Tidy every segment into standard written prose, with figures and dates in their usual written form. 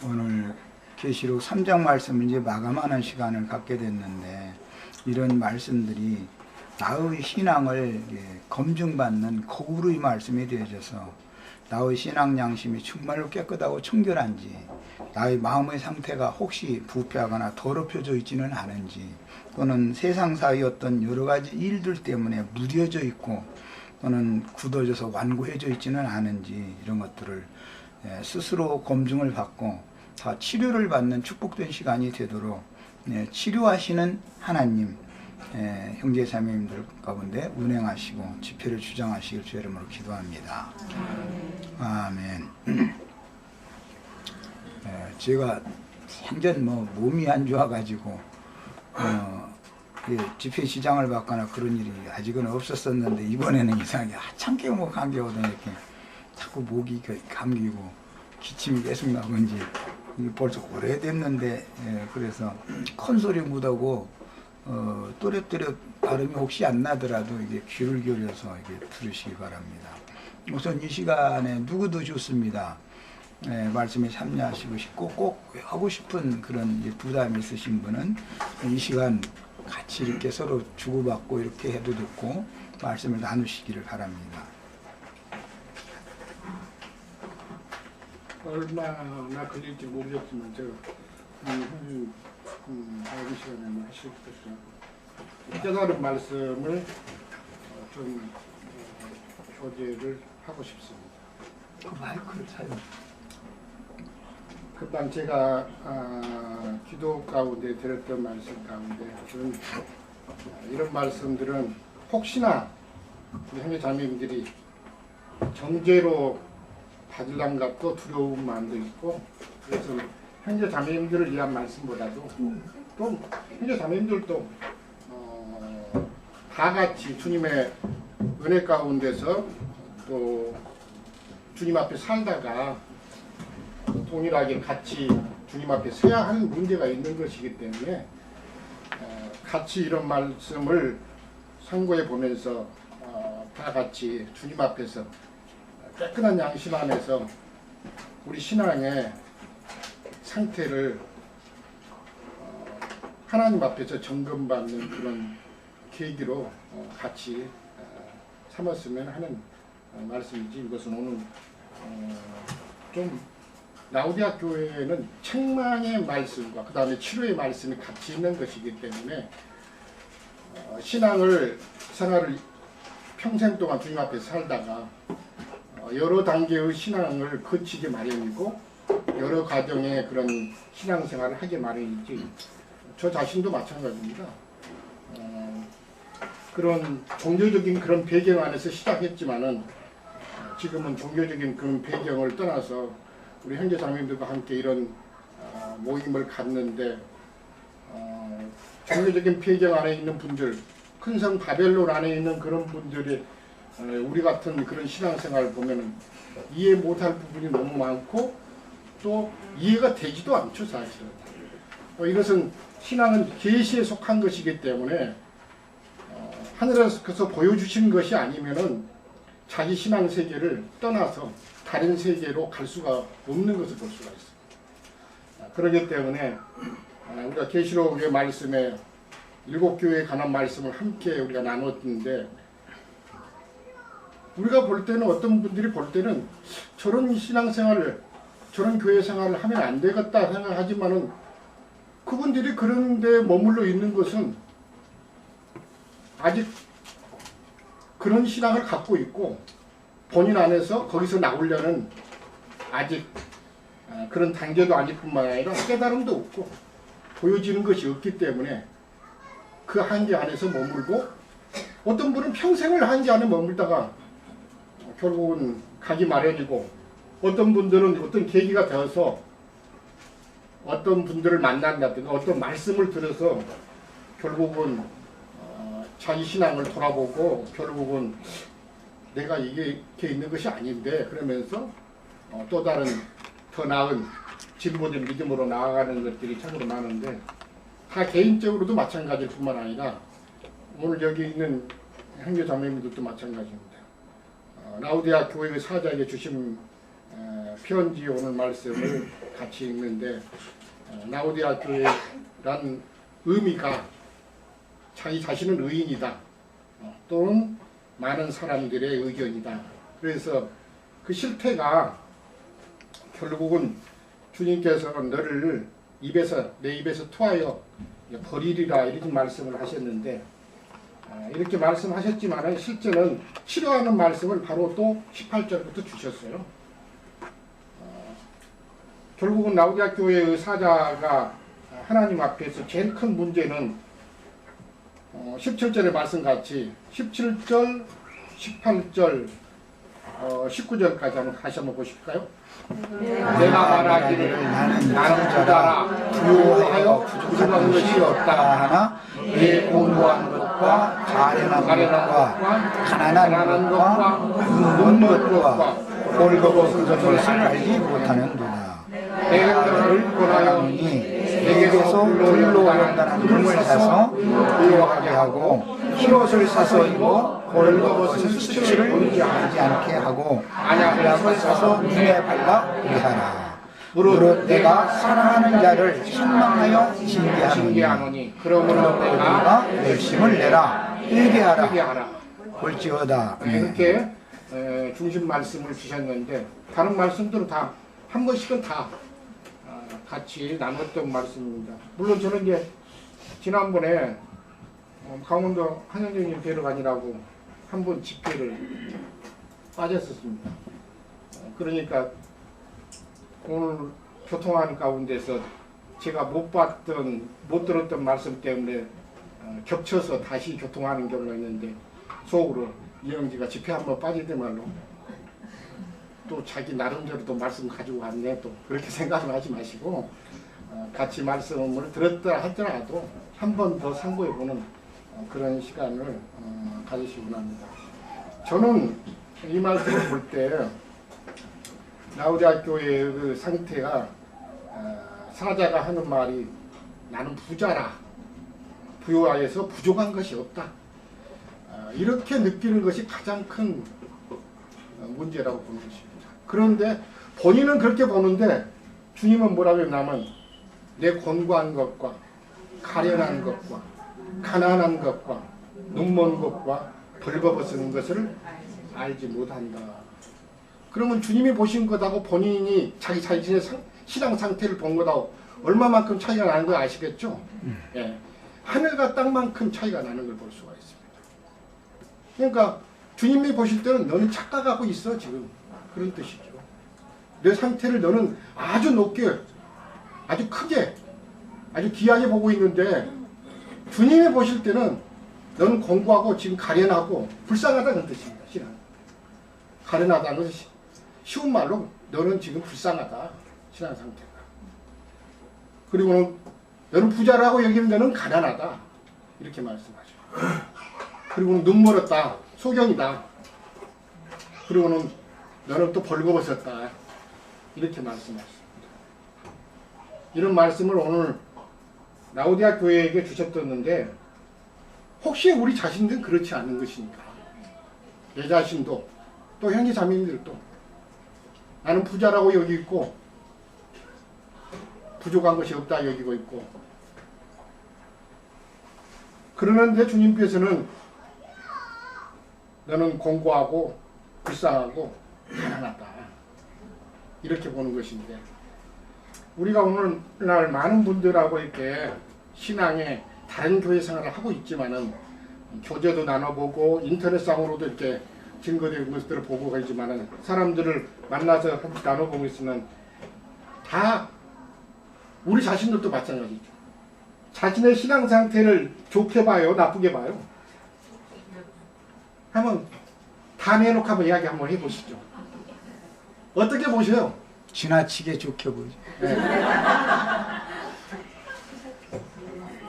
오늘 계시록 3장 말씀을 이제 마감하는 시간을 갖게 됐는데, 이런 말씀들이 나의 신앙을 검증받는 거울의 말씀이 되어져서 나의 신앙 양심이 정말로 깨끗하고 청결한지, 나의 마음의 상태가 혹시 부패하거나 더럽혀져 있지는 않은지, 또는 세상사의 어떤 여러 가지 일들 때문에 무뎌져 있고 또는 굳어져서 완고해져 있지는 않은지, 이런 것들을 스스로 검증을 받고 다 치료를 받는 축복된 시간이 되도록 치료하시는 하나님, 형제자매님들 가운데 운행하시고 집회를 주장하시길 주의 이름으로 기도합니다. 아멘. 제가 완전 몸이 안 좋아가지고 집회 시장을 받거나 그런 일이 아직은 없었었는데, 이번에는 이상하게 한참게 감기거든요. 이렇게 자꾸 목이 감기고 기침이 계속 나건지 벌써 오래됐는데, 그래서 큰 소리 못하고 또렷또렷 발음이 혹시 안 나더라도 이게 귀를 기울여서 이게 들으시기 바랍니다. 우선 이 시간에 누구도 좋습니다. 말씀에 참여하시고 싶고 꼭 하고 싶은 그런 부담이 있으신 분은 이 시간 같이 이렇게 서로 주고받고 이렇게 해도 좋고 말씀을 나누시기를 바랍니다. 얼마나 걸릴지 모르겠지만 제가 다음 시간에 하실 것이라 깨달은 말씀을 좀 교제를 하고 싶습니다. 그 마이크를 사용. 금방 제가 기도 가운데 드렸던 말씀 가운데 이런 말씀들은 혹시나 우리 형제 자매님들이 정죄로 받으려는 것도 두려운 마음도 있고, 그래서 형제 자매님들을 위한 말씀보다도 또 형제 자매님들도 다 같이 주님의 은혜 가운데서 또 주님 앞에 살다가 동일하게 같이 주님 앞에 서야 하는 문제가 있는 것이기 때문에 같이 이런 말씀을 상고해 보면서 다 같이 주님 앞에서 깨끗한 양심 안에서 우리 신앙의 상태를 하나님 앞에서 점검받는 그런 계기로 같이 삼았으면 하는 말씀이지, 이것은 오늘 좀 라우디아 교회는 책망의 말씀과 그 다음에 치료의 말씀이 같이 있는 것이기 때문에 신앙을 생활을 평생 동안 주님 앞에 살다가 여러 단계의 신앙을 거치기 마련이고 여러 과정의 그런 신앙생활을 하기 마련이지, 저 자신도 마찬가지입니다. 그런 종교적인 그런 배경 안에서 시작했지만은 지금은 종교적인 그런 배경을 떠나서 우리 형제 자매님들과 함께 이런 모임을 갖는데, 종교적인 배경 안에 있는 분들, 큰 성 바벨론 안에 있는 그런 분들이 우리 같은 그런 신앙생활을 보면은 이해 못할 부분이 너무 많고 또 이해가 되지도 않죠, 사실은. 이것은 신앙은 계시에 속한 것이기 때문에 하늘에서 보여주신 것이 아니면은 자기 신앙 세계를 떠나서 다른 세계로 갈 수가 없는 것을 볼 수가 있습니다. 그렇기 때문에 우리가 계시록의 말씀에 7교회에 관한 말씀을 함께 우리가 나눴는데, 우리가 볼 때는 어떤 분들이 볼 때는 저런 신앙생활을, 저런 교회 생활을 하면 안 되겠다 생각하지만은 그분들이 그런 데 머물러 있는 것은 아직 그런 신앙을 갖고 있고 본인 안에서 거기서 나오려는 아직 그런 단계도 아닐 뿐만 아니라 깨달음도 없고 보여지는 것이 없기 때문에 그 한계 안에서 머물고, 어떤 분은 평생을 한계 안에 머물다가 결국은 가기 마련이고, 어떤 분들은 어떤 계기가 되어서 어떤 분들을 만난다든가 어떤 말씀을 들어서 결국은 자기 신앙을 돌아보고 결국은 내가 이게 이렇게 있는 것이 아닌데 그러면서 또 다른 더 나은 진보된 믿음으로 나아가는 것들이 참으로 많은데, 다 개인적으로도 마찬가지일 뿐만 아니라 오늘 여기 있는 형제 자매님들도 마찬가지입니다. 라우디아 교회의 사자에게 주신 편지 오늘 말씀을 같이 읽는데 라우디아 교회란 의미가 자기 자신은 의인이다. 또는 많은 사람들의 의견이다. 그래서 그 실태가 결국은 주님께서 너를 내 입에서 토하여 버리리라 이렇게 말씀을 하셨는데 이렇게 말씀하셨지만 실제는 치료하는 말씀을 바로 또 18절부터 주셨어요. 결국은 라우디아 교회의 사자가 하나님 앞에서 제일 큰 문제는 17절의 말씀같이 17절, 18절, 19절까지 한번 다시 한번 보실까요? 내가 말하기를 나는 부자라 부유하여 부족한 것이 없다 하나 내 공부한 것과 가련한 것과 가난한 것과 굶는 것과 벌거벗은 것을 알지 못하는도다. 내가 너를 권하노니 내게서 불러온다는 금을 사서 부유하게 하고 흰옷을 사서 입어 벌거벗은 수치를 보이지 않게 하고 안약을 사서 눈에 발라 의하라. 무릇 내가 사랑하는 자를 신망하여 징계하노니 그러므로 내가 열심을 내라 회개하라 볼지어다. 이렇게 중심 말씀을 주셨는데 다른 말씀들은 다 한 번씩은 다 같이 나눴던 말씀입니다. 물론 저는 이제 지난번에 강원도 한영정님 뵈러 가니라고 한 번 집회를 빠졌었습니다. 그러니까 오늘 교통하는 가운데서 제가 못 들었던 말씀 때문에 겹쳐서 다시 교통하는 경우가 있는데 속으로 이영지가 집회 한번 빠질 때 말로 또 자기 나름대로 또 말씀 가지고 왔네 또 그렇게 생각을 하지 마시고 같이 말씀을 들었다 하더라도 한 번 더 상고해보는 그런 시간을 가지시곤 합니다. 저는 이 말씀을 볼 때 라우디아 교회의 그 상태가 사자가 하는 말이 나는 부자라 부유하여서 부족한 것이 없다 이렇게 느끼는 것이 가장 큰 문제라고 보는 것입니다. 그런데 본인은 그렇게 보는데 주님은 뭐라고 했냐면 내 권고한 것과 가련한 것과 가난한 것과 눈먼 것과 벌거벗은 것을 알지 못한다. 그러면 주님이 보신 것하고 본인이 자기 자신의 신앙 상태를 본 것하고 얼마만큼 차이가 나는 거 아시겠죠? 예. 하늘과 땅만큼 차이가 나는 걸 볼 수가 있습니다. 그러니까 주님이 보실 때는 너는 착각하고 있어 지금 그런 뜻이죠. 내 상태를 너는 아주 높게 아주 크게 아주 귀하게 보고 있는데 주님이 보실 때는 너는 공고하고 지금 가련하고 불쌍하다는 뜻입니다. 신앙. 가련하다는 것이 쉬운 말로 너는 지금 불쌍하다. 신앙 상태가. 그리고는 너는 부자라고 여기는 너는 가난하다. 이렇게 말씀하죠. 그리고는 눈 멀었다. 소경이다. 그리고는 너는 또 벌거벗었다. 이렇게 말씀하십니다. 이런 말씀을 오늘 라우디아 교회에게 주셨었는데 혹시 우리 자신들은 그렇지 않은 것이니까 내 자신도 또 형제 자매님들도 나는 부자라고 여기 있고 부족한 것이 없다 여기고 있고 그러는데 주님께서는 너는 공고하고 불쌍하고 가난하다 이렇게 보는 것인데 우리가 오늘날 많은 분들하고 이렇게 신앙에 다른 교회 생활을 하고 있지만은 교제도 나눠보고 인터넷상으로도 이렇게 증거된 것들을 보고 가지만은 사람들을 만나서 같이 나눠보고 있으면 다 우리 자신들도 마찬가지죠. 자신의 신앙 상태를 좋게 봐요, 나쁘게 봐요. 한번 다 내놓고 한번 이야기 한번 해보시죠. 어떻게 보세요? 지나치게 좋게 보이죠. 네.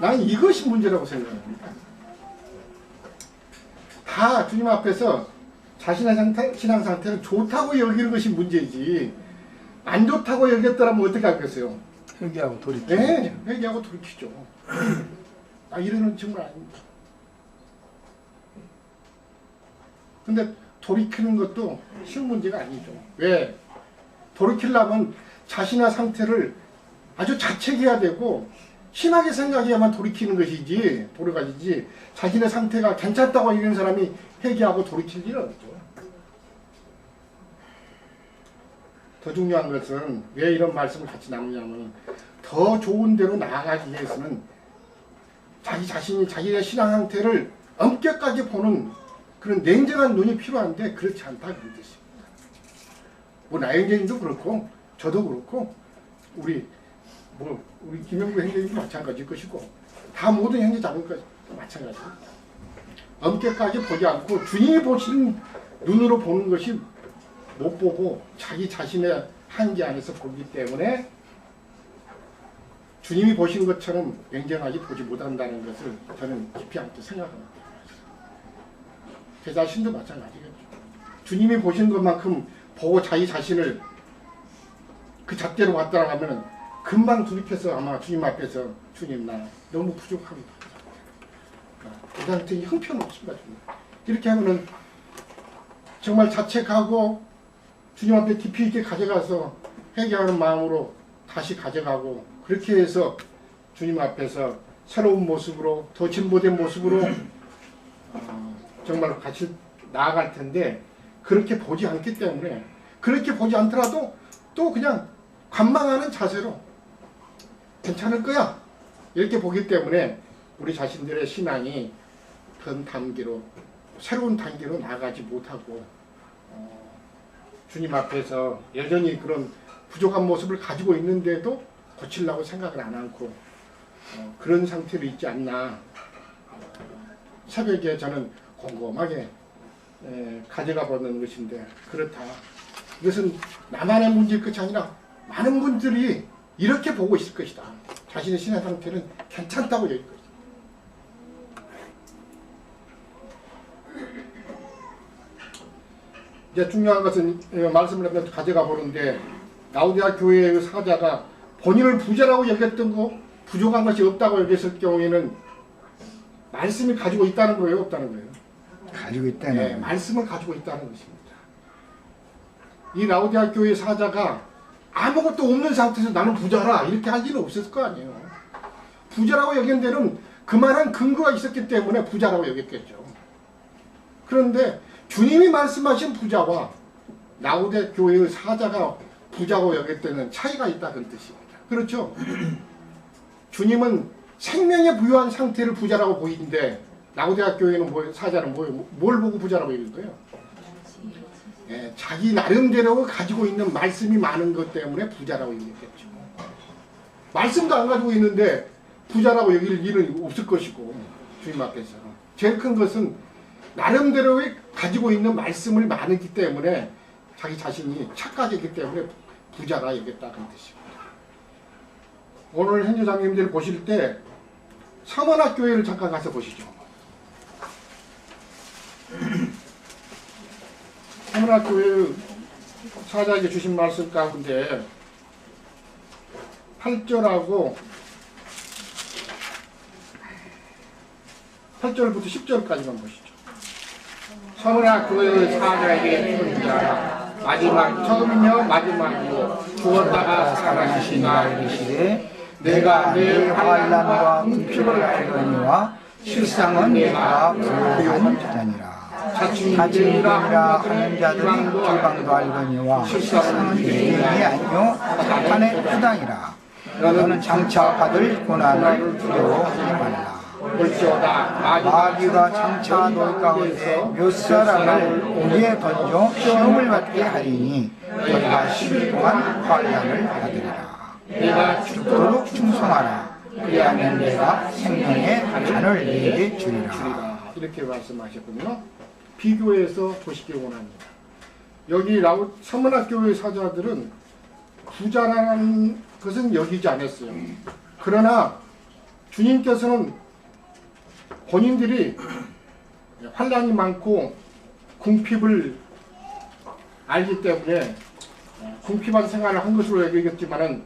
나는 이것이 문제라고 생각합니다. 다 주님 앞에서 자신의 신앙 상태는 좋다고 여기는 것이 문제지 안 좋다고 여겼더라면 어떻게 하겠어요? 회개하고 돌이키죠. 네, 회개하고 돌이키죠. 이러는 정말 아닙니다. 근데 돌이키는 것도 쉬운 문제가 아니죠. 왜? 돌이키려면 자신의 상태를 아주 자책해야 되고 심하게 생각해야만 돌이키는 것이지 돌아가지지 자신의 상태가 괜찮다고 얘기하는 사람이 회개하고 돌이킬 일은 없죠. 더 중요한 것은 왜 이런 말씀을 같이 나누냐면 더 좋은 데로 나아가기 위해서는 자기 자신이 자기의 신앙 상태를 엄격하게 보는 그런 냉정한 눈이 필요한데 그렇지 않다 그런 뜻입니다. 뭐 나영재님도 그렇고 저도 그렇고 우리 김영구 형제님도 마찬가지일 것이고 다 모든 형제 자매가 마찬가지입니다. 엄격하게 보지 않고 주님이 보시는 눈으로 보는 것이 못 보고 자기 자신의 한계 안에서 보기 때문에 주님이 보신 것처럼 냉정하게 보지 못한다는 것을 저는 깊이 함께 생각합니다. 제 자신도 마찬가지겠죠. 주님이 보신 것만큼 보고 자기 자신을 그 잣대로 갖다 가면은 금방 돌이켜서 아마 주님 앞에서 주님 나 너무 부족합니다. 그 상태에 형편없습니다. 주님. 이렇게 하면은 정말 자책하고 주님 앞에 깊이 있게 가져가서 회개하는 마음으로 다시 가져가고 그렇게 해서 주님 앞에서 새로운 모습으로 더 진보된 모습으로 정말 같이 나아갈 텐데 그렇게 보지 않기 때문에 그렇게 보지 않더라도 또 그냥 관망하는 자세로 괜찮을 거야 이렇게 보기 때문에 우리 자신들의 신앙이 더 단계로 새로운 단계로 나아가지 못하고 주님 앞에서 여전히 그런 부족한 모습을 가지고 있는데도 고치려고 생각을 안 않고 그런 상태로 있지 않나. 새벽에 저는 곰곰하게 가져가 보는 것인데 그렇다. 이것은 나만의 문제일 것이 아니라 많은 분들이 이렇게 보고 있을 것이다. 자신의 신앙 상태는 괜찮다고 여길 것이다. 이제 중요한 것은 말씀을 한번 가져가 보는데 라우디아 교회의 사자가 본인을 부자라고 여겼던 거 부족한 것이 없다고 여겼을 경우에는 말씀이 가지고 있다는 거예요, 없다는 거예요? 가지고 있다는 네, 말씀을 가지고 있다는 것입니다. 이 라우디아 교회 사자가 아무것도 없는 상태에서 나는 부자라 이렇게 할 일은 없었을 거 아니에요. 부자라고 여긴 데는 그만한 근거가 있었기 때문에 부자라고 여겼겠죠. 그런데 주님이 말씀하신 부자와 라우디아 교회의 사자가 부자고 여길 때는 차이가 있다는 뜻입니다. 그렇죠? 주님은 생명에 부유한 상태를 부자라고 보이는데 라우디아 교회는 사자는 뭘 보고 부자라고 여긴 거예요? 예, 자기 나름대로 가지고 있는 말씀이 많은 것 때문에 부자라고 여겼겠죠. 말씀도 안 가지고 있는데 부자라고 여길 일은 없을 것이고 주님 앞에서 제일 큰 것은 나름대로의 가지고 있는 말씀을 많기 때문에 자기 자신이 착각했기 때문에 부자라 여겼다는 뜻입니다. 오늘 현주장님들 보실 때 서문학 교회를 잠깐 가서 보시죠. 서문학 교회 사자에게 주신 말씀 가운데 8절하고 8절부터 10절까지만 보시죠. 서문학 교회의 사자에게 주신 자라 마지막 처음이며 마지막이요 죽었다가 살아나시니라 이르시되 내가 내 환난과 궁핍을 알거니와 실상은 내가 부유한 자니라. 자칭이라 하는 자들이 질방도 알거니와 실상은 죄인이 아니요 사탄의 수당이라. 너는 장차 받을 고난을 두려워하지 말라. 마귀가 장차 너희 가운데 몇 사람을 오기에 던져 시험을 받게 하리니 너희가 10일 동안 환난을 받으리라. 내가 죽도록 충성하라. 그리하면 내가 생명의 잔을 너희에게 주리라. 이렇게 말씀하셨군요. 비교해서 보시기 원합니다. 여기 서문학 교회 사자들은 부자라는 것은 여기지 않았어요. 그러나 주님께서는 본인들이 환난이 많고 궁핍을 알기 때문에 궁핍한 생활을 한 것으로 여기겠지만은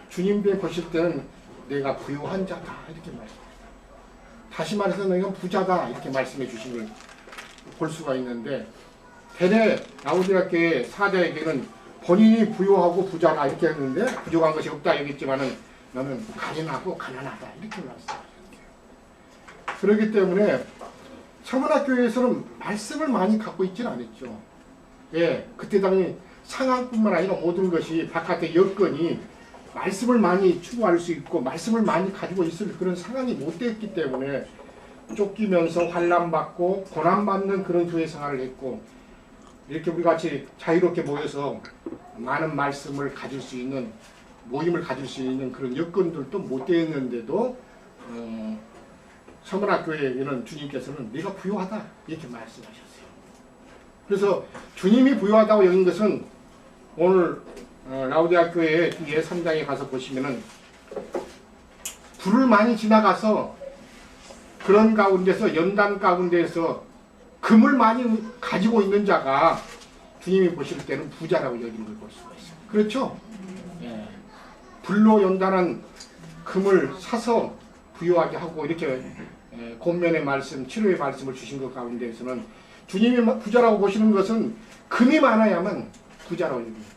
주님께 보실 때는 내가 부유한 자다 이렇게 말씀합니다. 다시 말해서 너희가 부자다 이렇게 말씀해 주신 걸 볼 수가 있는데 대대 라우디아 교회 사자에게는 본인이 부유하고 부자라 이렇게 했는데 부족한 것이 없다 여겼지만은 너는 가련하고 가난하다 이렇게 말씀하셨어요. 그렇기 때문에 서문학교에서는 말씀을 많이 갖고 있지는 않았죠. 예, 그때 당시 상황뿐만 아니라 모든 것이 바깥의 여건이 말씀을 많이 추구할 수 있고 말씀을 많이 가지고 있을 그런 상황이 못 됐기 때문에 쫓기면서 환난받고 고난받는 그런 교회 생활을 했고 이렇게 우리 같이 자유롭게 모여서 많은 말씀을 가질 수 있는 모임을 가질 수 있는 그런 여건들도 못 되었는데도 서문학교에는 주님께서는 네가 부유하다 이렇게 말씀하셨어요. 그래서 주님이 부유하다고 여긴 것은 오늘 라우디아 교회 뒤에 3장에 가서 보시면은 불을 많이 지나가서 그런 가운데서 연단 가운데에서 금을 많이 가지고 있는 자가 주님이 보실 때는 부자라고 여기는 걸 볼 수가 있어요. 그렇죠? 예. 불로 연단한 금을 사서 부유하게 하고 이렇게 권면의 말씀, 치료의 말씀을 주신 것 가운데에서는 주님이 부자라고 보시는 것은 금이 많아야만 부자라고 여깁니다.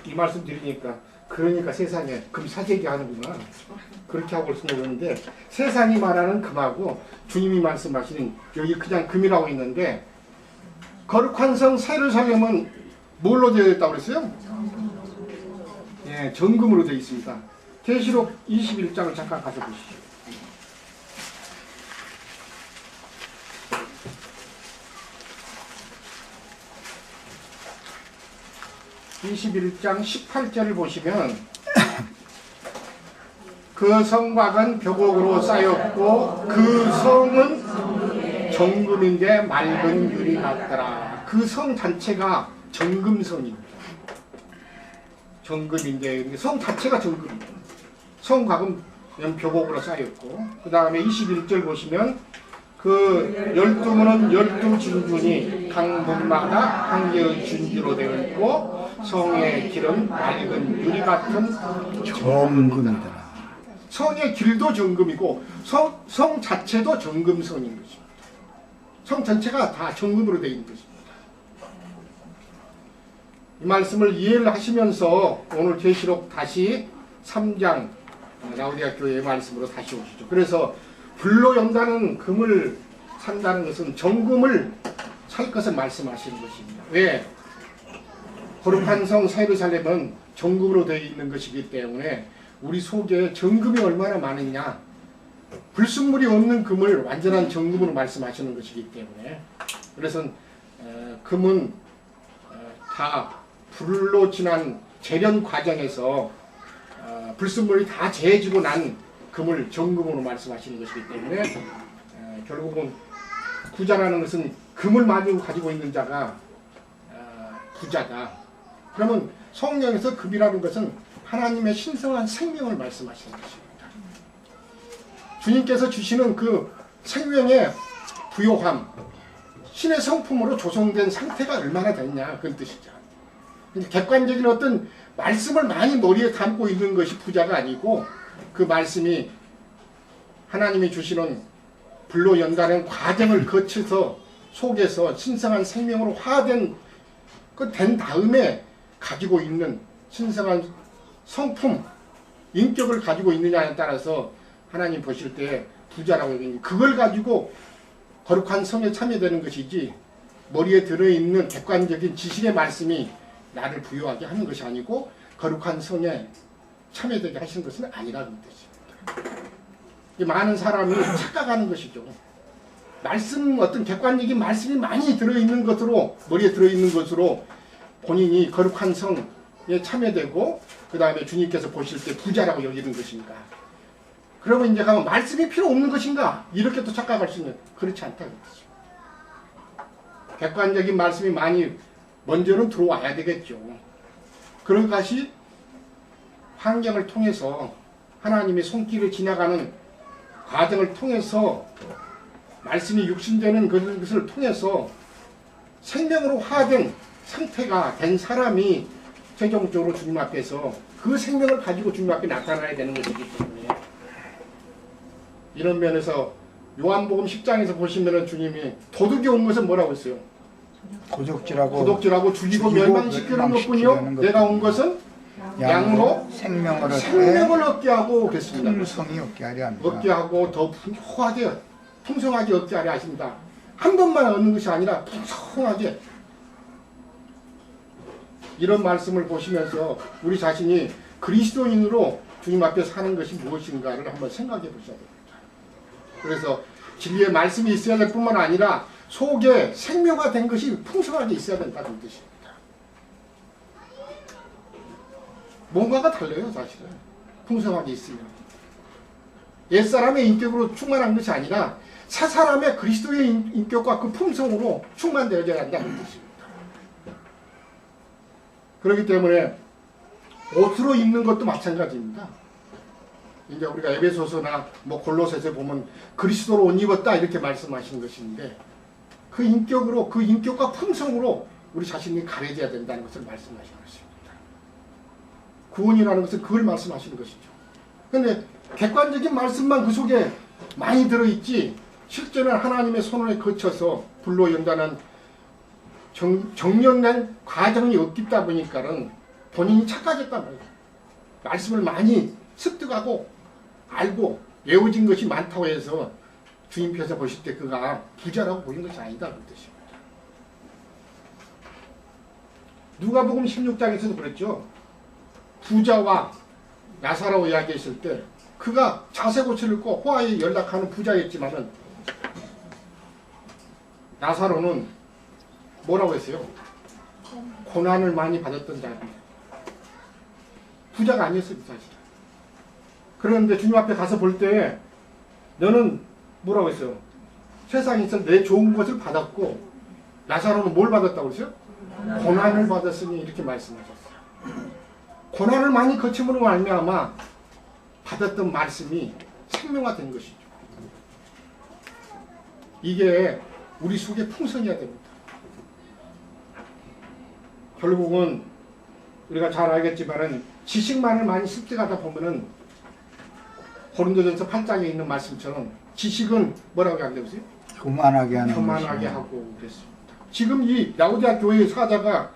이 말씀 드리니까 그러니까 세상에 금 사재기 하는구나 그렇게 하고 생각하는데 세상이 말하는 금하고 주님이 말씀하시는 여기 그냥 금이라고 있는데 거룩한 성 예루살렘은 뭘로 되어 있다고 그랬어요? 예, 정금으로 되어 있습니다. 계시록 21장을 잠깐 가서 보시죠. 21장 18절을 보시면 그 성곽은 벽옥으로 쌓였고 그 성은 정금인데 맑은 유리 같더라. 그 성 자체가 정금성입니다. 정금인데 성 자체가 정금입니다. 성곽은 벽옥으로 쌓였고 그 다음에 21절 보시면 그 12문은 12진주니 강문마다 한 개의 진주로 되어 있고 성의 길은 맑은 유리 같은 정금이더라. 성의 길도 정금이고 성 자체도 정금성인 것입니다. 성 전체가 다 정금으로 되어 있는 것입니다. 이 말씀을 이해를 하시면서 오늘 계시록 다시 3장 라우디아 교회의 말씀으로 다시 오시죠. 그래서 불로 연다는 금을 산다는 것은 정금을 살 것을 말씀하시는 것입니다. 왜? 거룩한 성 예루살렘은 정금으로 되어 있는 것이기 때문에 우리 속에 정금이 얼마나 많으냐 불순물이 없는 금을 완전한 정금으로 말씀하시는 것이기 때문에 그래서 금은 다 불로 지난 재련 과정에서 불순물이 다 재해지고 난 금을 정금으로 말씀하시는 것이기 때문에 결국은 부자라는 것은 금을 많이 가지고 있는 자가 부자다. 그러면 성경에서 금이라는 것은 하나님의 신성한 생명을 말씀하시는 것입니다. 주님께서 주시는 그 생명의 부요함, 신의 성품으로 조성된 상태가 얼마나 됐냐 그런 뜻이죠. 객관적인 어떤 말씀을 많이 머리에 담고 있는 것이 부자가 아니고 그 말씀이 하나님이 주시는 불로 연다는 과정을 거쳐서 속에서 신성한 생명으로 화된 그 된 다음에 가지고 있는 신성한 성품, 인격을 가지고 있느냐에 따라서 하나님 보실 때 부자라고 얘기합니다. 그걸 가지고 거룩한 성에 참여되는 것이지 머리에 들어있는 객관적인 지식의 말씀이 나를 부유하게 하는 것이 아니고 거룩한 성에 참여되게 하시는 것은 아니라는 뜻입니다. 많은 사람이 착각하는 것이죠. 말씀 어떤 객관적인 말씀이 많이 들어있는 것으로 머리에 들어있는 것으로 본인이 거룩한 성에 참여되고 그 다음에 주님께서 보실 때 부자라고 여기는 것인가. 그러면 이제 가면 말씀이 필요 없는 것인가 이렇게 또 착각할 수 있는 그렇지 않다는 거죠. 객관적인 말씀이 많이 먼저는 들어와야 되겠죠. 그런 것이 환경을 통해서 하나님의 손길을 지나가는 과정을 통해서 말씀이 육신되는 것을 통해서 생명으로 화된 상태가 된 사람이 최종적으로 주님 앞에서 그 생명을 가지고 주님 앞에 나타나야 되는 것이기 때문에 이런 면에서 요한복음 10장에서 보시면은 주님이 도둑이 온 것은 뭐라고 했어요? 고독질하고 죽이고 멸망시키는 것뿐이요 내가 온 것은 양으로 생명을 얻게 하고 오겠습니다. 풍성이 얻게 하려 합니다. 얻게 하고 더 풍성하게 얻게 하려 하십니다. 한 번만 얻는 것이 아니라 풍성하게. 이런 말씀을 보시면서 우리 자신이 그리스도인으로 주님 앞에 사는 것이 무엇인가를 한번 생각해 보셔야 됩니다. 그래서 진리의 말씀이 있어야 될 뿐만 아니라 속에 생명화 된 것이 풍성하게 있어야 된다는 뜻입니다. 뭔가가 달라요, 사실은. 풍성하게 있으면. 옛사람의 인격으로 충만한 것이 아니라 새 사람의 그리스도의 인격과 그 품성으로 충만되어져야 한다는 뜻입니다. 그렇기 때문에 옷으로 입는 것도 마찬가지입니다. 이제 우리가 에베소서나 골로새서에 보면 그리스도로 옷 입었다 이렇게 말씀하시는 것인데 그 인격으로 그 인격과 품성으로 우리 자신이 가려져야 된다는 것을 말씀하시는 것입니다. 구원이라는 것은 그걸 말씀하시는 것이죠. 그런데 객관적인 말씀만 그 속에 많이 들어있지 실제는 하나님의 손을 거쳐서 불로 연단한 정련된 과정이 없다 보니까는 본인이 착각했단 말이에요. 말씀을 많이 습득하고 알고 외워진 것이 많다고 해서 주님께서 보실 때 그가 부자라고 보이는 것이 아니다 그 뜻입니다. 누가복음 16장에서도 그랬죠. 부자와 나사로 이야기했을 때 그가 자세 고치를 고 호화에 연락하는 부자였지만은 나사로는 뭐라고 했어요? 고난을 많이 받았던 자입니다. 부자가 아니었어요, 사실. 그런데 주님 앞에 가서 볼 때 너는 뭐라고 했어요? 세상에서 내 좋은 것을 받았고 나사로는 뭘 받았다고 그랬어요? 고난을 받았으니 이렇게 말씀하셨어요. 고난을 많이 거침으로 말미암아 받았던 말씀이 생명화된 것이죠. 이게 우리 속에 풍성해야 됩니다. 결국은 우리가 잘 알겠지만은 지식만을 많이 습득하다 보면은 고린도전서 8장에 있는 말씀처럼 지식은 뭐라고 한다고요? 교만하게 하는 교만하게 하고 그랬습니다. 지금 이 라오디아 교회의 사자가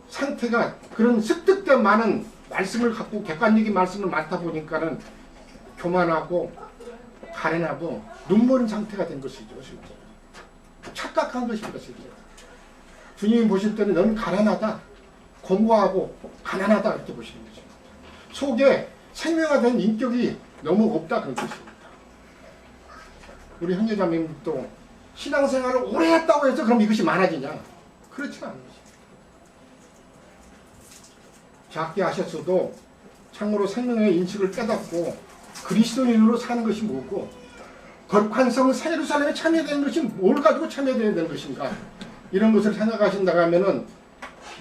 상태가 그런 습득된 많은 말씀을 갖고 객관적인 말씀을 많다 보니까는 교만하고 가련하고 눈먼 상태가 된 것이죠. 실제 착각한 것입니다. 실제 주님이 보실 때는 너는 가련하다, 공고하고 가난하다 이렇게 보시는 거죠. 속에 생명화된 인격이 너무 없다 그런 뜻입니다. 우리 형제자매님도 신앙생활을 오래 했다고 해서 그럼 이것이 많아지냐? 그렇지는 않은 것입니다. 작게 하셨어도 참으로 생명의 인식을 깨닫고 그리스도인으로 사는 것이 뭐고 거룩한 성 예루살렘에 참여되는 것이 뭘 가지고 참여되어야 되는 것인가? 이런 것을 생각하신다고 하면은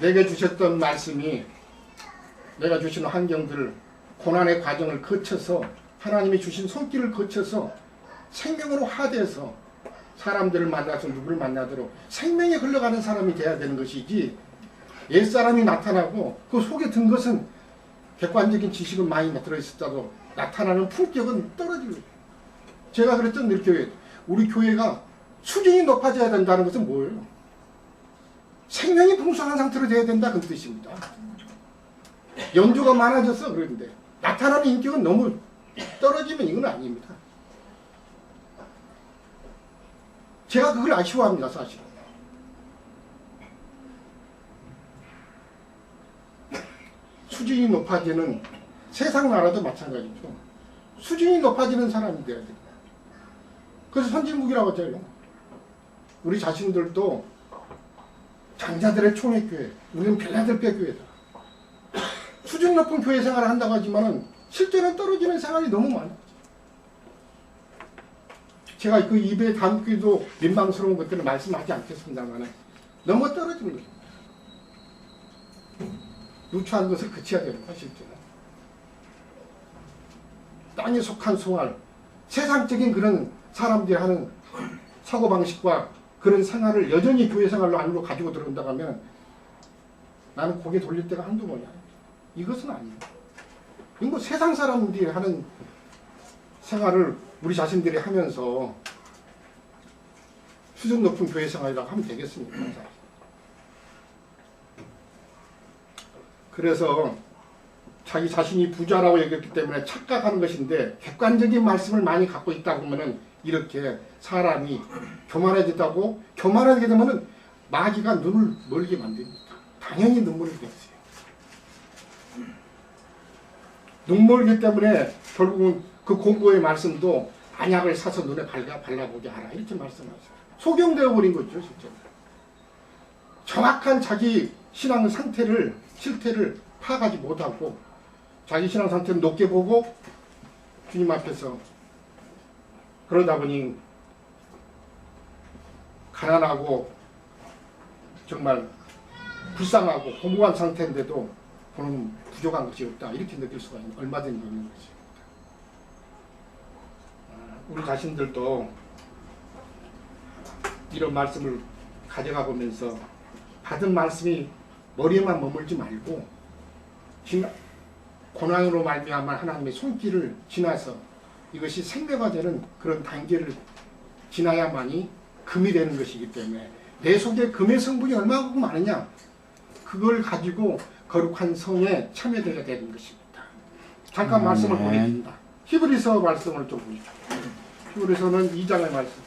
내게 주셨던 말씀이 내가 주신 환경들 고난의 과정을 거쳐서 하나님이 주신 손길을 거쳐서 생명으로 화돼서 사람들을 만나서 누구를 만나도록 생명이 흘러가는 사람이 돼야 되는 것이지 옛사람이 나타나고 그 속에 든 것은 객관적인 지식은 많이 들어있었다도 나타나는 품격은 떨어지고 제가 그랬던 우리 교회가 수준이 높아져야 된다는 것은 뭐예요? 생명이 풍성한 상태로 돼야 된다 그 뜻입니다. 연주가 많아져서 그런데 나타나는 인격은 너무 떨어지면 이건 아닙니다. 제가 그걸 아쉬워합니다. 사실은. 수준이 높아지는 세상 나라도 마찬가지죠. 수준이 높아지는 사람이 돼야 됩니다. 그래서 선진국이라고 하잖아요. 우리 자신들도 장자들의 총회교회, 우리는 필라델피아 교회다. 수준 높은 교회 생활을 한다고 하지만은 실제는 떨어지는 생활이 너무 많아요. 제가 그 입에 담기도 민망스러운 것들을 말씀하지 않겠습니다만 너무 떨어지는 거죠. 누추한 것을 그쳐야 됩니다. 실제는. 땅에 속한 생활, 세상적인 그런 사람들이 하는 사고방식과 그런 생활을 여전히 교회 생활로 안으로 가지고 들어온다고 하면 나는 고개 돌릴 때가 한두 번이야. 이것은 아니에요. 이건 뭐 세상 사람들이 하는 생활을 우리 자신들이 하면서 수준 높은 교회 생활이라고 하면 되겠습니까? 그래서 자기 자신이 부자라고 얘기했기 때문에 착각하는 것인데 객관적인 말씀을 많이 갖고 있다 보면은 이렇게 사람이 교만해졌다고 교만하게 되면은 마귀가 눈을 멀게 만듭니다. 당연히 눈물을 흘리겠어요. 눈물이기 때문에 결국은 그 공고의 말씀도 안약을 사서 눈에 발라보게 하라 이렇게 말씀하세요. 소경되어 버린 거죠, 실제로. 정확한 자기 신앙 상태를 실태를 파악하지 못하고 자기 신앙 상태를 높게 보고 주님 앞에서 그러다 보니 가난하고 정말 불쌍하고 허무한 상태인데도 그는 부족한 것이 없다 이렇게 느낄 수가 얼마든지 있는 것입니다. 우리 자신들도 이런 말씀을 가져가 보면서 받은 말씀이 머리에만 머물지 말고 고난으로 말미암아 하나님의 손길을 지나서 이것이 생명화 되는 그런 단계를 지나야만이 금이 되는 것이기 때문에 내 속에 금의 성분이 얼마나 많으냐 그걸 가지고 거룩한 성에 참여되어야 되는 것입니다. 잠깐 말씀을 보내드립니다. 히브리서 말씀을 좀 보시죠. 히브리서는 2장의 말씀.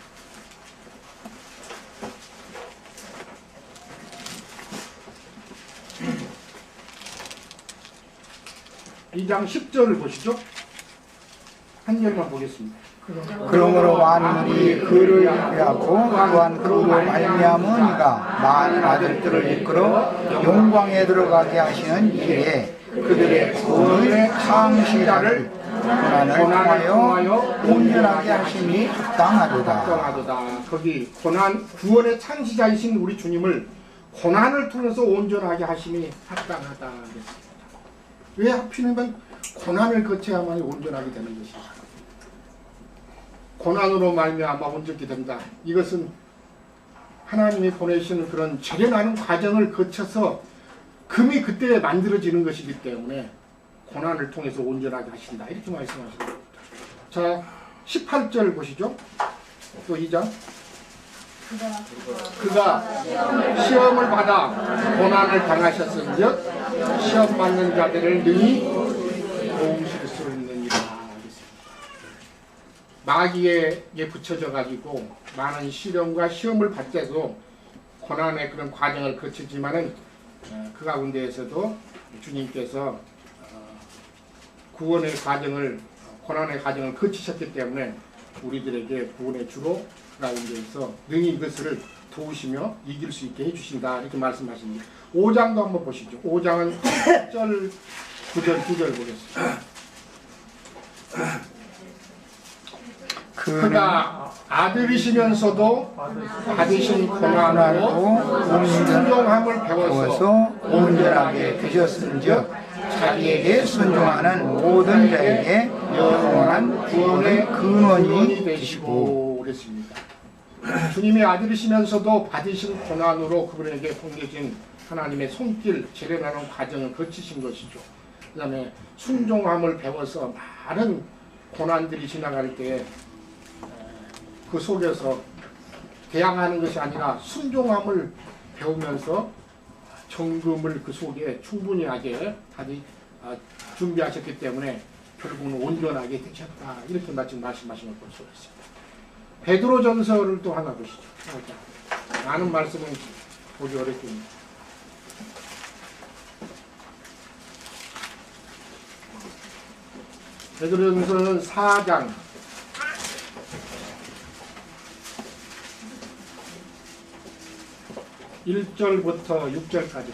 2장 10절을 보시죠. 한 절만 보겠습니다. 그러므로 만물이 그를 위하고 또한 그로 말미암은 이가 많은 아들들을 이끌어 영광에 들어가게 하시는 일에 그들의 구원의 창시자를 고난을 통하여 온전하게 하심이 합당하도다. 거기 고난 구원의 창시자이신 우리 주님을 고난을 통해서 온전하게 하심이 합당하다. 왜 하필이면 고난을 거쳐야만 온전하게 되는 것이죠. 고난으로 말미암아 온전히 된다. 이것은 하나님이 보내시는 그런 재련하는 과정을 거쳐서 금이 그때 만들어지는 것이기 때문에 고난을 통해서 온전하게 하신다. 이렇게 말씀하시는 겁니다. 자, 18절 보시죠. 또 2장. 그가 시험을 받아 고난을 당하셨은즉 시험 받는 자들을 능히 도우실 수 있느니라. 마귀에게 붙여져 가지고 많은 시련과 시험을 받때도 고난의 그런 과정을 거치지만은 그 가운데에서도 주님께서 구원의 과정을 고난의 과정을 거치셨기 때문에 우리들에게 구원의 주로 그 가운데에서 능히 이것을 도우시며 이길 수 있게 해주신다 이렇게 말씀하십니다. 5장도 한번 보시죠. 5장은 1절 9절 9절 보겠습니다. 그가 아들이시면서도 받으신 고난으로 순종함을 배워서 온전하게 되셨은즉 자기에게 순종하는 모든 자에게 영원한 구원의 근원이 되시고. 그랬습니다. 주님의 아들이시면서도 받으신 고난으로 그분에게 공개진 하나님의 손길 재련하는 과정을 거치신 것이죠. 그 다음에 순종함을 배워서 많은 고난들이 지나갈 때 그 속에서 대항하는 것이 아니라 순종함을 배우면서 정금을 그 속에 충분히 하게 준비하셨기 때문에 결국은 온전하게 되셨다. 이렇게 말씀하신 걸 볼 수가 있습니다. 베드로전서를 또 하나 보시죠. 많은 말씀은 보기 어렵습니다. 베드로전서는 4장 1절부터 6절까지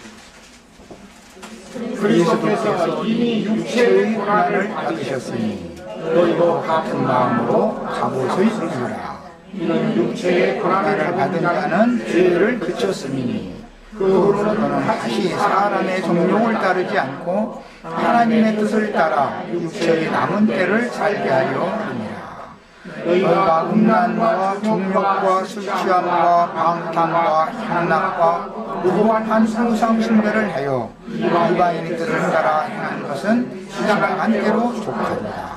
그리스도께서 이미 육체의 고난을 받으셨으니 너희도 같은 마음으로 갑옷을 입으라. 이는 육체의 고난을 받은 자는 죄를 그쳤음이니 그 후로는 다시 사람의 정욕을 따르지 않고 하나님의 뜻을 따라 육체의 남은 때를 살게 하려 합니다. 너희가 음란과 정욕과 술취함과 방탕과 향락과 무고한 상상 숭배를 하여 이방인의 뜻을 따라 행한 것은 지나간 대로 족하도다.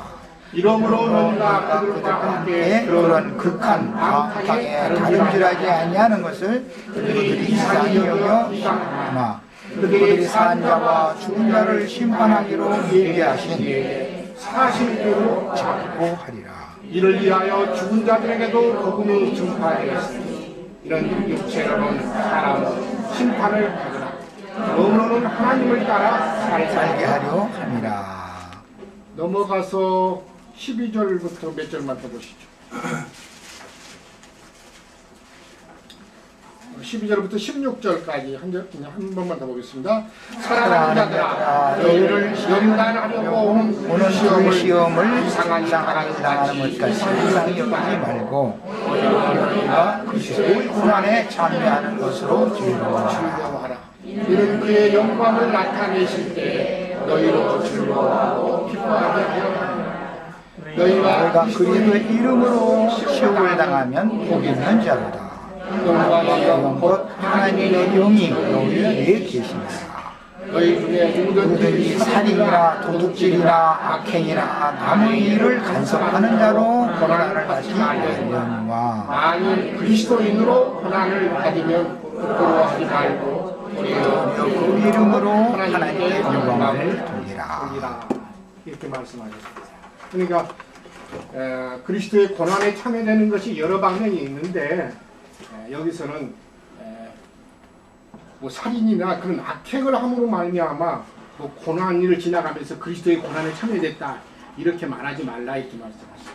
이러므로 너희가 그들과 함께 그런 극한 방탕에 다름질하지 아니하는 것을 그들이 이상히 여겨 하나 그들이 산 자와 죽은 자를 심판하기로 예비하신 사실대로 잡고 하리라. 이를 위하여 죽은 자들에게도 복음이 증파하였으니 이런 육체로는 사람은 심판을 받으나 영으로는 하나님을 따라 살게 하려 함이라. 넘어가서 12절부터 몇 절만 더 보시죠. 12절부터 16절까지 한 번만 더 보겠습니다. 사랑하는 자들아 너희를 연단하려고 오는 그 시험을 이상한 당하는 것까지 이상히 여기지 말고 너희가 그리스도의 고난에 참여하는 것으로 즐거워하라. 이는 그의 영광을 나타내실 때 너희로 즐거워하고 기뻐하게 하라. 너희가 그리스도의 이름으로 시험을 당하면 복 있는 자로다. 영광 곧 하나님의 영이 너희 위에 계십니다. 너희 중에 누구든지 살인이나 도둑질이나 악행이나 남의 일을 간섭하는 자로 고난을 받지 말려니와 만일 그리스도인으로 고난을 받으면 부끄러워하지 말고 도리어 그 이름으로 하나님의 영광을 돌리라. 이렇게 말씀하셨습니다. 그러니까 그리스도의 고난에 참여되는 것이 여러 방면이 있는데 여기서는 뭐 살인이나 그런 악행을 함으로 말미암아 뭐 고난을 지나가면서 그리스도의 고난에 참여됐다 이렇게 말하지 말라 이렇게 말씀하십니다.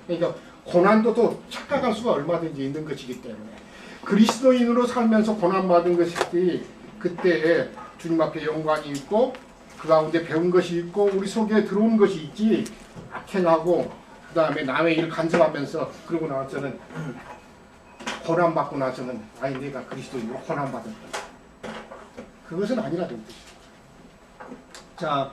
그러니까 고난도 또 착각할 수가 얼마든지 있는 것이기 때문에 그리스도인으로 살면서 고난받은 것이 그때 주님 앞에 영광이 있고 그 가운데 배운 것이 있고 우리 속에 들어온 것이 있지 악행하고 그 다음에 남의 일을 간섭하면서 그러고 나서는 고난받고 나서는 아니 내가 그리스도인으로 고난받았다. 그것은 아니라는 뜻이죠. 자,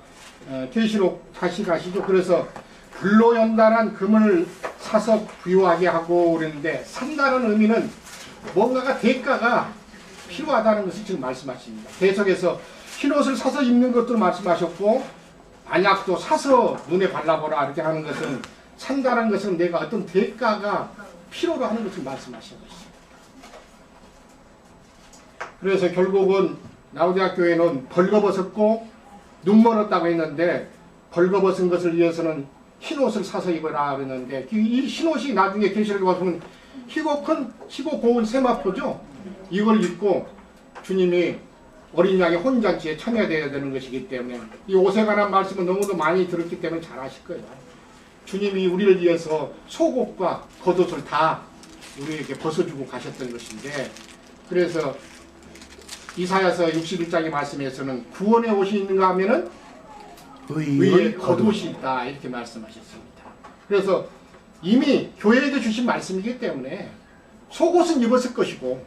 계시록 다시 가시죠. 그래서 불로 연단한 금을 사서 부유하게 하고 그러는데 산다는 의미는 뭔가가 대가가 필요하다는 것을 지금 말씀하십니다. 계속해서 흰옷을 사서 입는 것도 말씀하셨고 안약도 사서 눈에 발라보라 이렇게 하는 것은 산다는 것은 내가 어떤 대가가 필요로 하는 것을 말씀하시는 것입니다. 그래서 결국은 라오디아 교회는 벌거벗었고 눈 멀었다고 했는데 벌거벗은 것을 위해서는 흰옷을 사서 입어라 그랬는데 이 흰옷이 나중에 계시록에 보면 희고 고운 세마포죠. 이걸 입고 주님이 어린 양의 혼잔치에 참여되어야 되는 것이기 때문에 이 옷에 관한 말씀은 너무도 많이 들었기 때문에 잘 아실 거예요. 주님이 우리를 위해서 속옷과 겉옷을 다 우리에게 벗어주고 가셨던 것인데 그래서 이사야서 61장의 말씀에서는 구원의 옷이 있는가 하면은 의의 겉옷이 있다 이렇게 말씀하셨습니다. 그래서 이미 교회에게 주신 말씀이기 때문에 속옷은 입었을 것이고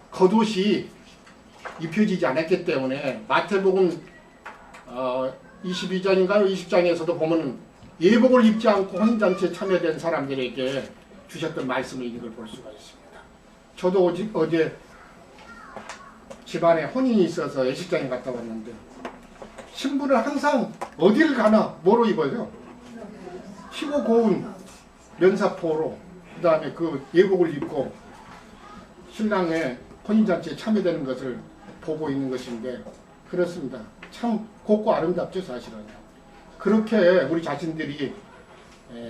겉옷이 입혀지지 않았기 때문에 마태복음 22장인가요? 20장에서도 보면 예복을 입지 않고 혼인잔치에 참여된 사람들에게 주셨던 말씀을 이걸 볼 수가 있습니다. 저도 어제 집안에 혼인이 있어서 예식장에 갔다 왔는데 신부는 항상 어디를 가나 뭐로 입어요? 희고 고운 면사포로 그 다음에 그 예복을 입고 신랑의 혼인잔치에 참여되는 것을 보고 있는 것인데 그렇습니다. 참 곱고 아름답죠 사실은. 그렇게 우리 자신들이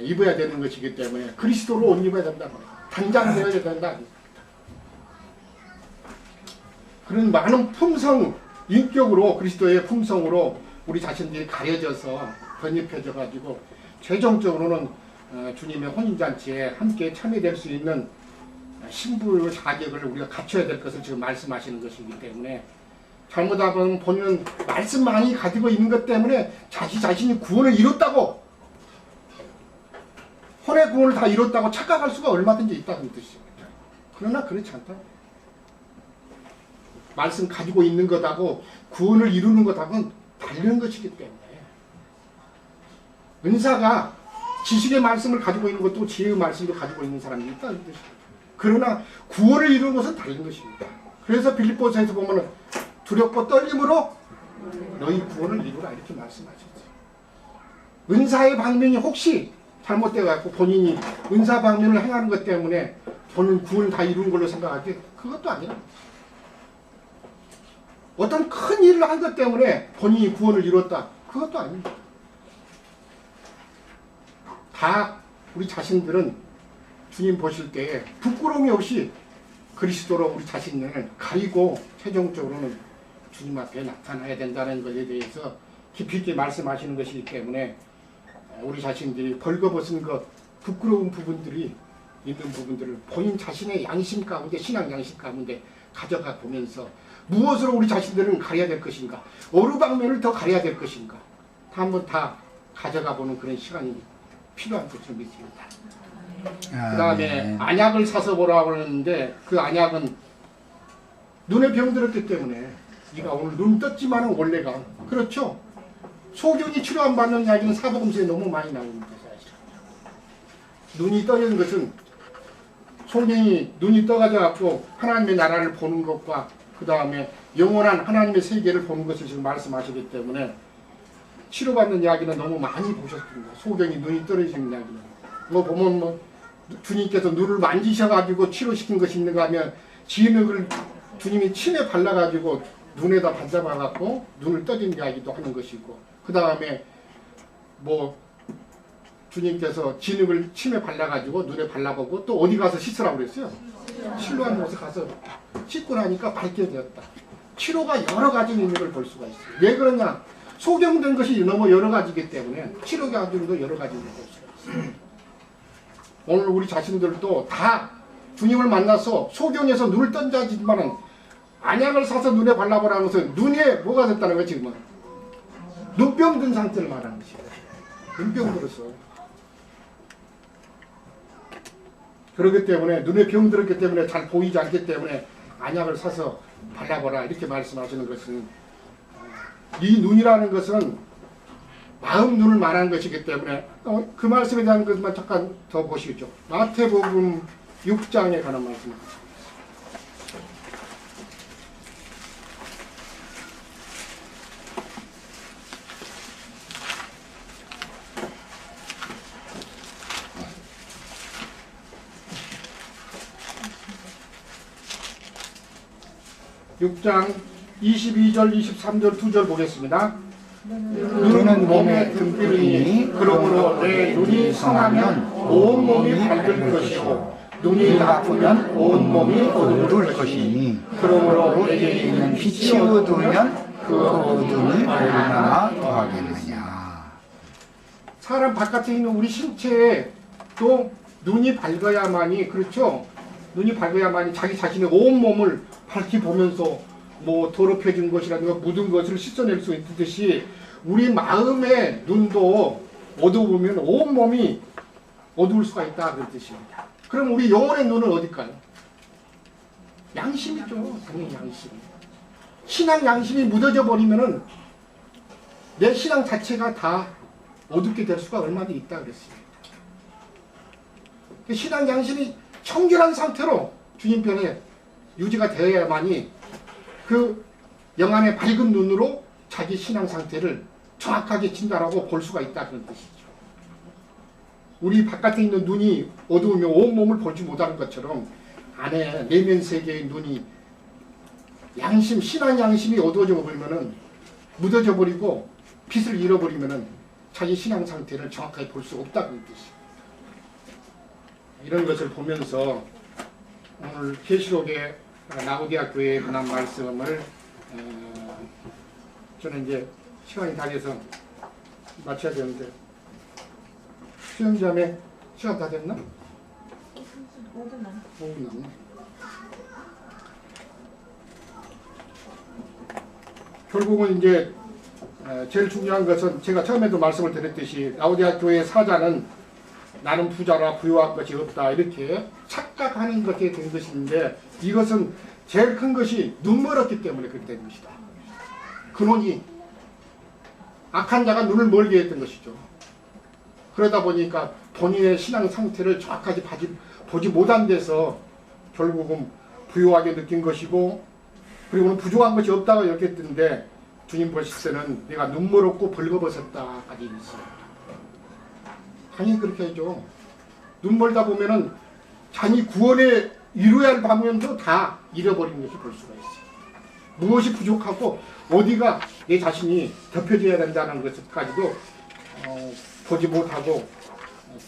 입어야 되는 것이기 때문에 그리스도로 옷 입어야 된다. 단장되어야 된다. 그런 많은 품성, 인격으로 그리스도의 품성으로 우리 자신들이 가려져서 번입해져 가지고 최종적으로는 주님의 혼인잔치에 함께 참여될 수 있는 신부의 자격을 우리가 갖춰야 될 것을 지금 말씀하시는 것이기 때문에 잘못하면 본인은 말씀 많이 가지고 있는 것 때문에 자신이 구원을 이뤘다고 혼의 구원을 다 이뤘다고 착각할 수가 얼마든지 있다는 뜻입니다. 그러나 그렇지 않다. 말씀 가지고 있는 것하고 구원을 이루는 것하고는 다른 것이기 때문에 은사가 지식의 말씀을 가지고 있는 것도 지혜의 말씀도 가지고 있는 사람이 있다는 뜻입니다. 그러나 구원을 이루는 것은 다른 것입니다. 그래서 빌립보서에서 보면 두렵고 떨림으로 너희 구원을 이루라 이렇게 말씀하셨어요. 은사의 방면이 혹시 잘못돼갖고 본인이 은사방면을 행하는 것 때문에 본인 구원을 다 이룬 걸로 생각하지 그것도 아니라 어떤 큰 일을 한 것 때문에 본인이 구원을 이뤘다 그것도 아닙니다. 다 우리 자신들은 주님 보실 때에 부끄러움이 없이 그리스도로 우리 자신을 가리고 최종적으로는 주님 앞에 나타나야 된다는 것에 대해서 깊이 있게 말씀하시는 것이기 때문에 우리 자신들이 벌거벗은 것, 부끄러운 부분들이 있는 부분들을 본인 자신의 양심 가운데, 신앙 양심 가운데 가져가 보면서 무엇으로 우리 자신들은 가려야 될 것인가, 어느 방면을 더 가려야 될 것인가, 한번 다 가져가 보는 그런 시간이 필요한 것을 믿습니다. 그 다음에 안약을 사서 보라고 하는데 그 안약은 눈에 병들었기 때문에 네가 오늘 눈 떴지만은 원래가 그렇죠. 소경이 치료 안 받는 이야기는 사복음서에 너무 많이 나옵니다. 사실. 눈이 떠있는 것은 소경이 눈이 떠가지고 하나님의 나라를 보는 것과 그 다음에 영원한 하나님의 세계를 보는 것을 지금 말씀하시기 때문에 치료받는 이야기는 너무 많이 보셨습니다. 소경이 눈이 떨어지는 이야기는. 뭐 보면 뭐 주님께서 눈을 만지셔가지고 치료시킨 것이 있는가 하면 진흙을 주님이 침에 발라가지고 눈에다 반잡아갖고 눈을 떠진 이야기도 하는 것이고 그 다음에 뭐 주님께서 진흙을 침에 발라가지고 눈에 발라보고 또 어디 가서 씻으라고 그랬어요. 실로암 곳에 가서 씻고 나니까 밝게 되었다. 치료가 여러 가지 있는 걸 볼 수가 있어요. 왜 그러냐? 소경된 것이 너무 여러 가지이기 때문에 치료가 가지고도 여러 가지 있는 걸 볼 수가 있어요. 오늘 우리 자신들도 다 주님을 만나서 소경에서 눈을 던져지만은 안약을 사서 눈에 발라보라는 것은 눈에 뭐가 됐다는 거예요. 지금은 눈병 든 상태를 말하는 것이에요. 눈병 들었어. 그렇기 때문에 눈에 병 들었기 때문에 잘 보이지 않기 때문에 안약을 사서 발라보라 이렇게 말씀하시는 것은 이 눈이라는 것은 마음 눈을 말하는 것이기 때문에 그 말씀에 대한 것만 잠깐 더 보시죠. 마태복음 6장에 관한 말씀입니다. 육 장 22절, 23절, 2절 보겠습니다. 눈은 몸의 등불이니 그러므로 내 눈이 성하면 온 몸이 밝을 것이고 눈이 나쁘면 온 몸이 어두울 것이니 그러므로 내게 있는 빛이 어두우면 그 어둠이 얼마나 더하겠느냐. 사람 바깥에 있는 우리 신체에 또 눈이 밝아야만이 그렇죠. 눈이 밝아야만이 자기 자신의 온 몸을 밝히 보면서 뭐 더럽혀진 것이라든가 묻은 것을 씻어낼 수 있듯이 우리 마음의 눈도 어두우면 온 몸이 어두울 수가 있다 그런 뜻입니다. 그럼 우리 영혼의 눈은 어딜까요? 양심이죠. 당연히 양심. 신앙 양심이 묻어져 버리면은 내 신앙 자체가 다 어둡게 될 수가 얼마나 있다 그랬습니다. 신앙 양심이 청결한 상태로 주님 편에 유지가 되어야만이 그 영안의 밝은 눈으로 자기 신앙 상태를 정확하게 진단하고 볼 수가 있다 그런 뜻이죠. 우리 바깥에 있는 눈이 어두우면 온몸을 보지 못하는 것처럼 안에 내면 세계의 눈이 양심, 신앙 양심이 어두워져 버리면은 묻어져 버리고 빛을 잃어버리면은 자기 신앙 상태를 정확하게 볼 수 없다 그런 뜻이죠. 이런 것을 보면서 오늘 계시록의 라오디아 교회에 관한 말씀을 저는 이제 시간이 다 돼서 마쳐야 되는데 수영자매 시간 다 됐나? 5분 남았네. 결국은 이제 제일 중요한 것은 제가 처음에도 말씀을 드렸듯이 라오디아 교회의 사자는 나는 부자라 부유한 것이 없다 이렇게 착각하는 것에 된 것인데 이것은 제일 큰 것이 눈멀었기 때문에 그렇게 된 것이다. 근원이 악한 자가 눈을 멀게 했던 것이죠. 그러다 보니까 본인의 신앙 상태를 정확하게 보지 못한 데서 결국은 부유하게 느낀 것이고 그리고는 부족한 것이 없다고 여겼던데 주님 보실 때는 내가 눈멀었고 벌거벗었다까지 있습니다. 당연히 그렇게 해야죠. 눈 멀다 보면은 자기 구원에 이루어야 할 방면도 다 잃어버리는 것을 볼 수가 있어요. 무엇이 부족하고 어디가 내 자신이 덮여져야 된다는 것까지도 보지 못하고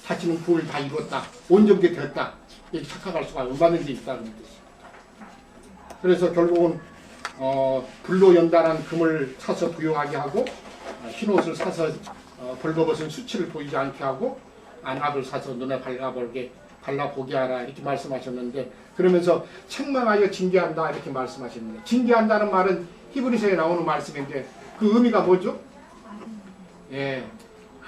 자신은 구원을 다 이뤘다, 온전히 됐다 이렇게 착각할 수가 얼마든지 있다는 뜻입니다. 그래서 결국은 불로 연단한 금을 사서 부여하게 하고 흰옷을 사서 벌거벗은 수치를 보이지 않게 하고 안압을 사서 눈에 발라보게 하라 이렇게 말씀하셨는데, 그러면서 책망하여 징계한다 이렇게 말씀하셨는데, 징계한다는 말은 히브리서에 나오는 말씀인데 그 의미가 뭐죠? 예,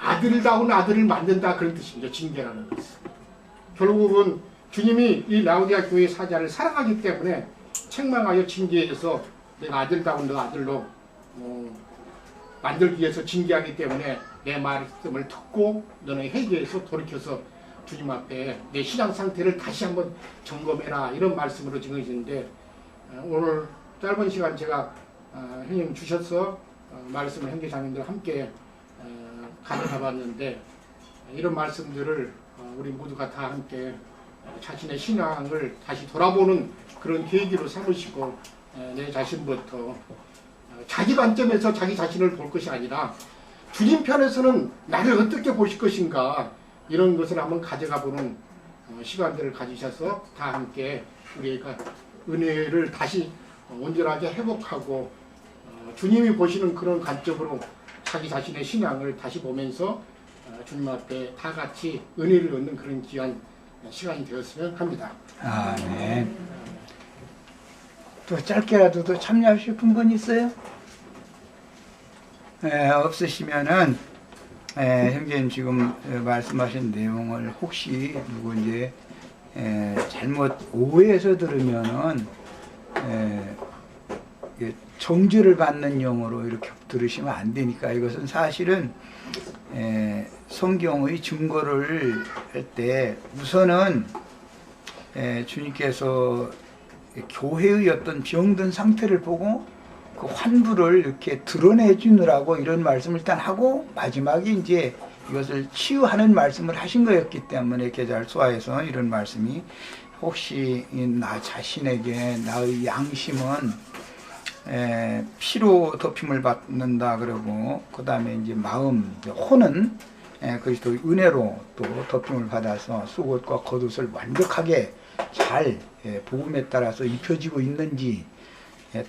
아들다운 아들을 만든다 그런 뜻입니다. 징계라는 것은 결국은 주님이 이 라우디아 교회 사자를 사랑하기 때문에 책망하여 징계해서 내가 아들다운 너 아들로 만들기 위해서 징계하기 때문에 내 말씀을 듣고 너는 회개해서 돌이켜서 주님 앞에 내 신앙 상태를 다시 한번 점검해라 이런 말씀으로 증거해주는데, 오늘 짧은 시간 제가 형님 주셔서 말씀을 형제자매들 함께 가져가 봤는데, 이런 말씀들을 우리 모두가 다 함께 자신의 신앙을 다시 돌아보는 그런 계기로 삼으시고 내 자신부터 자기 관점에서 자기 자신을 볼 것이 아니라 주님 편에서는 나를 어떻게 보실 것인가 이런 것을 한번 가져가 보는 시간들을 가지셔서 다 함께 우리가 은혜를 다시 온전하게 회복하고 주님이 보시는 그런 관점으로 자기 자신의 신앙을 다시 보면서 주님 앞에 다 같이 은혜를 얻는 그런 귀한 시간이 되었으면 합니다. 아멘. 또 짧게라도 더 참여하고 싶은 분 있어요? 없으시면은 형제님 지금 말씀하신 내용을 혹시 누구 이제 잘못 오해해서 들으면은 정죄를 받는 용어로 이렇게 들으시면 안 되니까, 이것은 사실은 성경의 증거를 할 때 우선은 주님께서 교회의 어떤 병든 상태를 보고 그 환부를 이렇게 드러내 주느라고 이런 말씀을 일단 하고 마지막에 이제 이것을 치유하는 말씀을 하신 거였기 때문에 계절소화에서 이런 말씀이, 혹시 나 자신에게 나의 양심은 피로 덮임을 받는다 그러고, 그 다음에 이제 마음, 혼은 그리스도의 은혜로 또 덮임을 받아서 속옷과 겉옷을 완벽하게 잘 복음에 따라서 입혀지고 있는지,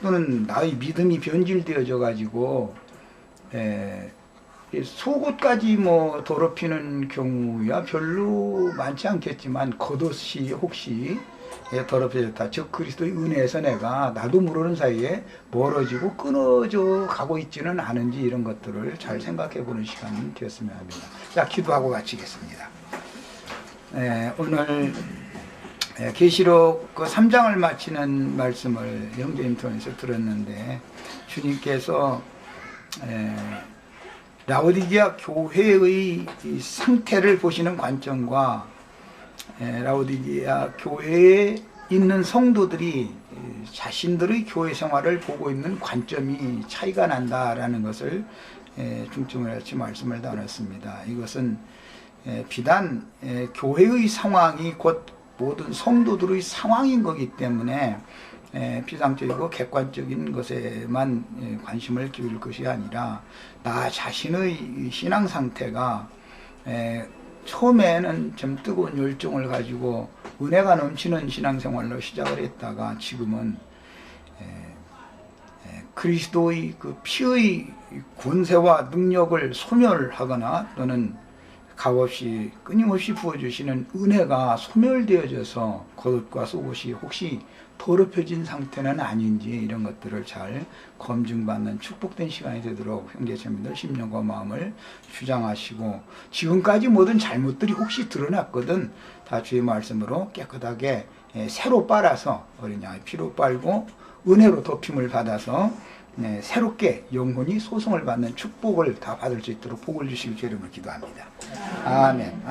또는 나의 믿음이 변질되어져 가지고 속옷까지 뭐 더럽히는 경우야 별로 많지 않겠지만 겉옷이 혹시 더럽혀졌다, 즉 그리스도의 은혜에서 내가 나도 모르는 사이에 멀어지고 끊어져 가고 있지는 않은지, 이런 것들을 잘 생각해 보는 시간이 되었으면 합니다. 자, 기도하고 마치겠습니다. 오늘 계시록 그 3장을 마치는 말씀을 형제님 통해서 들었는데, 주님께서 라오디게아 교회의 상태를 보시는 관점과 라오디게아 교회에 있는 성도들이 자신들의 교회 생활을 보고 있는 관점이 차이가 난다라는 것을 중점을 해서 말씀을 나눴습니다. 이것은 비단 교회의 상황이 곧 모든 성도들의 상황인 거기 때문에 비상적이고 객관적인 것에만 관심을 기울일 것이 아니라, 나 자신의 신앙 상태가 처음에는 좀 뜨거운 열정을 가지고 은혜가 넘치는 신앙생활로 시작을 했다가 지금은 그리스도의 그 피의 권세와 능력을 소멸하거나 또는 값없이 끊임없이 부어주시는 은혜가 소멸되어져서 겉옷과 속옷이 혹시 더럽혀진 상태는 아닌지, 이런 것들을 잘 검증받는 축복된 시간이 되도록 형제자매들 심령과 마음을 주장하시고, 지금까지 모든 잘못들이 혹시 드러났거든 다 주의 말씀으로 깨끗하게 새로 빨아서 어린 양의 피로 빨고 은혜로 덮임을 받아서 새롭게 영혼이 소성을 받는 축복을 다 받을 수 있도록 복을 주시길 주의 이름으로 기도합니다. 아멘.